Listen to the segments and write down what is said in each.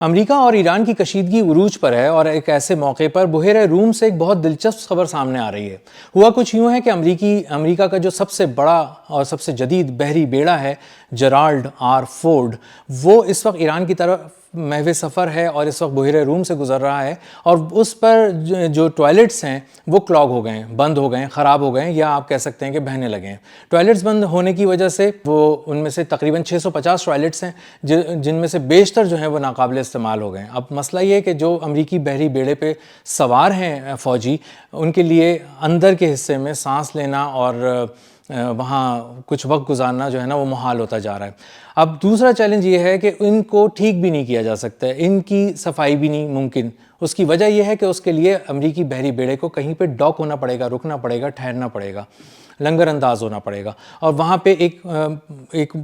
امریکہ اور ایران کی کشیدگی عروج پر ہے اور ایک ایسے موقع پر بحیرہ روم سے ایک بہت دلچسپ خبر سامنے آ رہی ہے۔ ہوا کچھ یوں ہے کہ امریکہ کا جو سب سے بڑا اور سب سے جدید بحری بیڑا ہے جرالڈ آر فورڈ، وہ اس وقت ایران کی طرف محو سفر ہے اور اس وقت بحیرہ روم سے گزر رہا ہے، اور اس پر جو ٹوائلٹس ہیں وہ کلاگ ہو گئے ہیں، بند ہو گئے ہیں، خراب ہو گئے ہیں، یا آپ کہہ سکتے ہیں کہ بہنے لگے ہیں۔ ٹوائلٹس بند ہونے کی وجہ سے وہ ان میں سے تقریباً 650 ٹوائلٹس ہیں جن میں سے بیشتر جو ہیں وہ ناقابل استعمال ہو گئے ہیں۔ اب مسئلہ یہ ہے کہ جو امریکی بحری بیڑے پہ سوار ہیں فوجی، ان کے لیے اندر کے حصے میں سانس لینا اور وہاں کچھ وقت گزارنا جو ہے نا وہ محال ہوتا جا رہا ہے۔ اب دوسرا چیلنج یہ ہے کہ ان کو ٹھیک بھی نہیں کیا جا سکتا ہے، ان کی صفائی بھی نہیں ممکن۔ اس کی وجہ یہ ہے کہ اس کے لیے امریکی بحری بیڑے کو کہیں پہ ڈاک ہونا پڑے گا، رکنا پڑے گا، ٹھہرنا پڑے گا، لنگر انداز ہونا پڑے گا، اور وہاں پہ ایک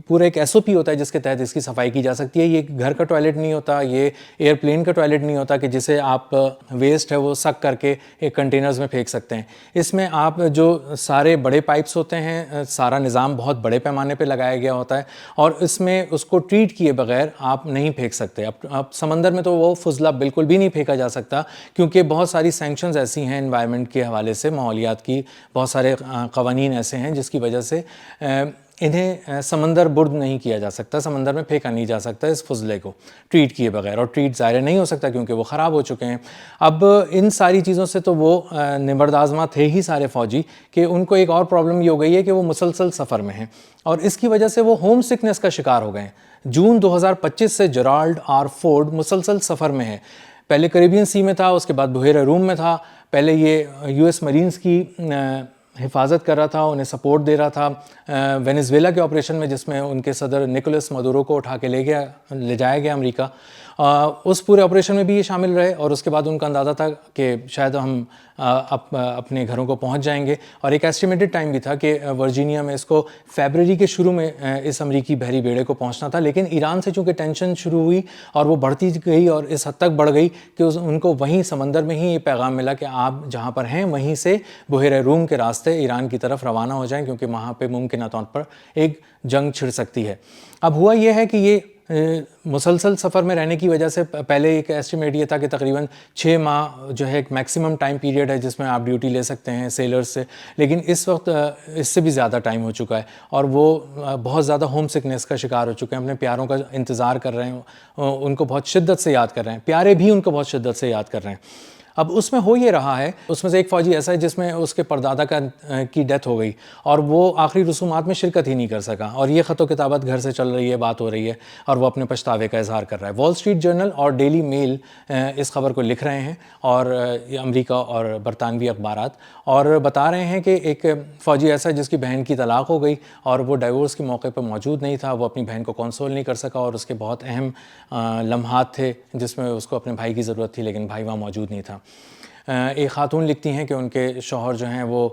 پورا ایک ایس او پی ہوتا ہے جس کے تحت اس کی صفائی کی جا سکتی ہے۔ یہ گھر کا ٹوائلٹ نہیں ہوتا، یہ ایئر پلین کا ٹوائلٹ نہیں ہوتا کہ جسے آپ ویسٹ ہے وہ سک کر کے ایک کنٹینرز میں پھینک سکتے ہیں۔ اس میں آپ جو سارے بڑے پائپس ہوتے ہیں، سارا نظام بہت بڑے پیمانے پہ لگایا گیا ہوتا ہے، اور اس میں اس کو ٹریٹ کیے بغیر آپ نہیں پھینک سکتے۔ اب سمندر میں تو وہ فضلہ بالکل بھی نہیں پھینکا جا سکتا، کیونکہ بہت ساری سینکشنز ایسی ہیں انوائرمنٹ کے حوالے سے، ماحولیات کی بہت سارے قوانین ایسے ہیں جس کی وجہ سے انہیں سمندر برد نہیں کیا جا سکتا، سمندر میں پھینکا نہیں جا سکتا اس فضلے کو ٹریٹ کیے بغیر، اور ٹریٹ ظاہر نہیں ہو سکتا کیونکہ وہ خراب ہو چکے ہیں۔ اب ان ساری چیزوں سے تو وہ نبرد آزما تھے ہی سارے فوجی، کہ ان کو ایک اور پرابلم یہ ہو گئی ہے کہ وہ مسلسل سفر میں ہیں، اور اس کی وجہ سے وہ ہوم سکنس کا شکار ہو گئے ہیں۔ جون 2025 سے جرالڈ آر فورڈ مسلسل سفر میں ہے۔ پہلے کریبین سی میں تھا، اس کے بعد بحیرہ روم میں تھا، پہلے یہ یو ایس مرینز کی حفاظت کر رہا تھا، انہیں سپورٹ دے رہا تھا وینیزویلا کے آپریشن میں، جس میں ان کے صدر نکولس مدورو کو اٹھا کے لے جایا گیا امریکہ۔ اس پورے آپریشن میں بھی یہ شامل رہے، اور اس کے بعد ان کا اندازہ تھا کہ شاید ہم اپنے گھروں کو پہنچ جائیں گے، اور ایک ایسٹیمیٹڈ ٹائم بھی تھا کہ ورجینیا میں اس کو فیبرری کے شروع میں اس امریکی بحری بیڑے کو پہنچنا تھا، لیکن ایران سے چونکہ ٹینشن شروع ہوئی اور وہ بڑھتی گئی اور اس حد تک بڑھ گئی کہ ان کو وہیں سمندر میں ہی یہ پیغام ملا کہ آپ جہاں پر ہیں وہیں سے بحیرہ روم کے راستے ایران کی طرف روانہ ہو جائیں، کیونکہ وہاں پہ ممکنہ طور پر ایک جنگ چھڑ سکتی ہے۔ اب ہوا یہ ہے کہ یہ مسلسل سفر میں رہنے کی وجہ سے پہلے ایک ایسٹیمیٹ یہ تھا کہ تقریباً 6 ماہ جو ہے ایک میکسیمم ٹائم پیریڈ ہے جس میں آپ ڈیوٹی لے سکتے ہیں سیلرز سے، لیکن اس وقت اس سے بھی زیادہ ٹائم ہو چکا ہے، اور وہ بہت زیادہ ہوم سکنس کا شکار ہو چکے ہیں، اپنے پیاروں کا انتظار کر رہے ہیں، ان کو بہت شدت سے یاد کر رہے ہیں، پیارے بھی ان کو بہت شدت سے یاد کر رہے ہیں۔ اب اس میں ہو یہ رہا ہے، اس میں سے ایک فوجی ایسا ہے جس میں اس کے پردادا کی ڈیتھ ہو گئی، اور وہ آخری رسومات میں شرکت ہی نہیں کر سکا، اور یہ خط و کتابت گھر سے چل رہی ہے، بات ہو رہی ہے، اور وہ اپنے پچھتاوے کا اظہار کر رہا ہے۔ وال اسٹریٹ جرنل اور ڈیلی میل اس خبر کو لکھ رہے ہیں، اور امریکہ اور برطانوی اخبارات، اور بتا رہے ہیں کہ ایک فوجی ایسا ہے جس کی بہن کی طلاق ہو گئی، اور وہ ڈائیورس کے موقع پر موجود نہیں تھا، وہ اپنی بہن کو کنسول نہیں کر سکا، اور اس کے بہت اہم لمحات تھے جس میں اس کو اپنے بھائی کی ضرورت تھی، لیکن بھائی وہاں موجود نہیں تھا۔ ایک خاتون لکھتی ہیں کہ ان کے شوہر جو ہیں وہ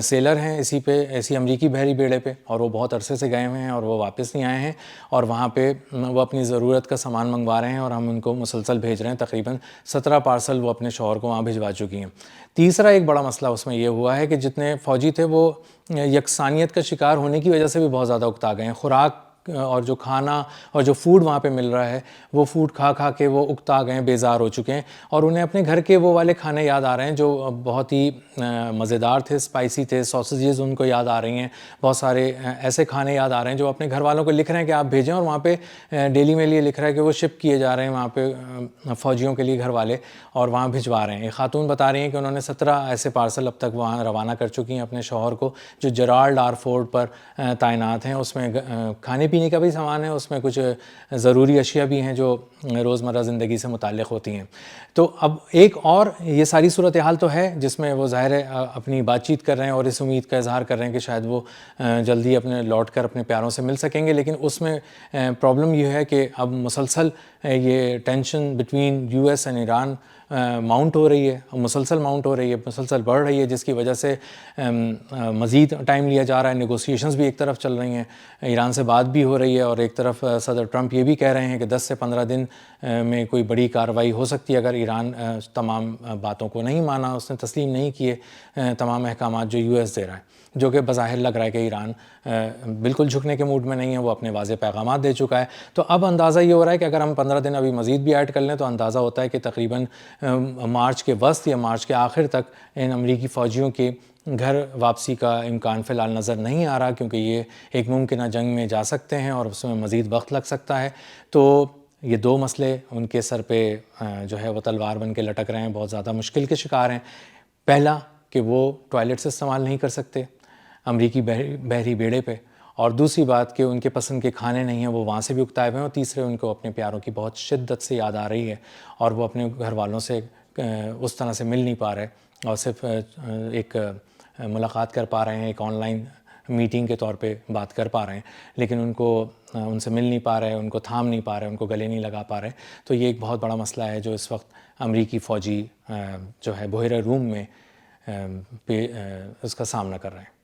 سیلر ہیں اسی امریکی بحری بیڑے پہ، اور وہ بہت عرصے سے گئے ہوئے ہیں اور وہ واپس نہیں آئے ہیں، اور وہاں پہ وہ اپنی ضرورت کا سامان منگوا رہے ہیں، اور ہم ان کو مسلسل بھیج رہے ہیں۔ تقریباً 17 پارسل وہ اپنے شوہر کو وہاں بھجوا چکی ہیں۔ تیسرا ایک بڑا مسئلہ اس میں یہ ہوا ہے کہ جتنے فوجی تھے وہ یکسانیت کا شکار ہونے کی وجہ سے بھی بہت زیادہ اکتا گئے ہیں۔ خوراک اور جو کھانا اور جو فوڈ وہاں پہ مل رہا ہے، وہ فوڈ کھا کھا کے وہ اکتا گئے ہیں، بیزار ہو چکے ہیں، اور انہیں اپنے گھر کے وہ والے کھانے یاد آ رہے ہیں جو بہت ہی مزیدار تھے، اسپائسی تھے، ساسیجز ان کو یاد آ رہی ہیں، بہت سارے ایسے کھانے یاد آ رہے ہیں جو اپنے گھر والوں کو لکھ رہے ہیں کہ آپ بھیجیں، اور وہاں پہ ڈیلی میل یہ لکھ رہا ہے کہ وہ شپ کیے جا رہے ہیں وہاں پہ فوجیوں کے لیے گھر والے، اور وہاں بھجوا رہے ہیں۔ ایک خاتون بتا رہی ہیں کہ انہوں نے 17 ایسے پارسل اب تک وہاں روانہ کر چکی ہیں اپنے شوہر کو، جو جرالڈ آر فورڈ پر تعینات ہیں۔ اس میں کھانے پینے کا بھی سامان ہے، اس میں کچھ ضروری اشیاء بھی ہیں جو روزمرہ زندگی سے متعلق ہوتی ہیں۔ تو اب ایک اور یہ ساری صورتحال تو ہے جس میں وہ ظاہر ہے اپنی بات چیت کر رہے ہیں اور اس امید کا اظہار کر رہے ہیں کہ شاید وہ جلدی اپنے لوٹ کر اپنے پیاروں سے مل سکیں گے، لیکن اس میں پرابلم یہ ہے کہ اب مسلسل یہ tension between U S and Iran mount ہو رہی ہے، مسلسل ماؤنٹ ہو رہی ہے، مسلسل بڑھ رہی ہے، جس کی وجہ سے مزید ٹائم لیا جا رہا ہے۔ نیگوسیشنز بھی ایک طرف چل رہی ہیں، ایران سے بات بھی ہو رہی ہے اور ایک طرف صدر ٹرمپ یہ بھی کہہ رہے ہیں کہ 10 سے 15 دن میں کوئی بڑی کارروائی ہو سکتی ہے اگر ایران تمام باتوں کو نہیں مانا، اس نے تسلیم نہیں کیے تمام احکامات جو یو ایس دے رہا ہے، جو کہ بظاہر لگ رہا ہے کہ ایران بالکل جھکنے کے موڈ میں نہیں ہے، وہ اپنے واضح پیغامات دے چکا ہے۔ تو اب اندازہ یہ ہو رہا ہے کہ اگر ہم 15 دن ابھی مزید بھی ایڈ کر لیں تو اندازہ ہوتا ہے کہ تقریباً مارچ کے وسط یا مارچ کے آخر تک ان امریکی فوجیوں کے گھر واپسی کا امکان فی الحال نظر نہیں آ رہا، کیونکہ یہ ایک ممکنہ جنگ میں جا سکتے ہیں اور اس میں مزید وقت لگ سکتا ہے۔ تو یہ دو مسئلے ان کے سر پہ جو ہے وہ تلوار بن کے لٹک رہے ہیں، بہت زیادہ مشکل کے شکار ہیں۔ پہلا کہ وہ ٹوائلٹس استعمال نہیں کر سکتے امریکی بحری بیڑے پہ، اور دوسری بات کہ ان کے پسند کے کھانے نہیں ہیں، وہ وہاں سے بھی اکتائے ہوئے ہیں، اور تیسرے ان کو اپنے پیاروں کی بہت شدت سے یاد آ رہی ہے اور وہ اپنے گھر والوں سے اس طرح سے مل نہیں پا رہے اور صرف ایک ملاقات کر پا رہے ہیں، ایک آن لائن میٹنگ کے طور پہ بات کر پا رہے ہیں، لیکن ان سے مل نہیں پا رہے، ان کو تھام نہیں پا رہے، ان کو گلے نہیں لگا پا رہے۔ تو یہ ایک بہت بڑا مسئلہ ہے جو اس وقت امریکی فوجی جو ہے بحیرہ روم میں اس کا سامنا کر رہے ہیں۔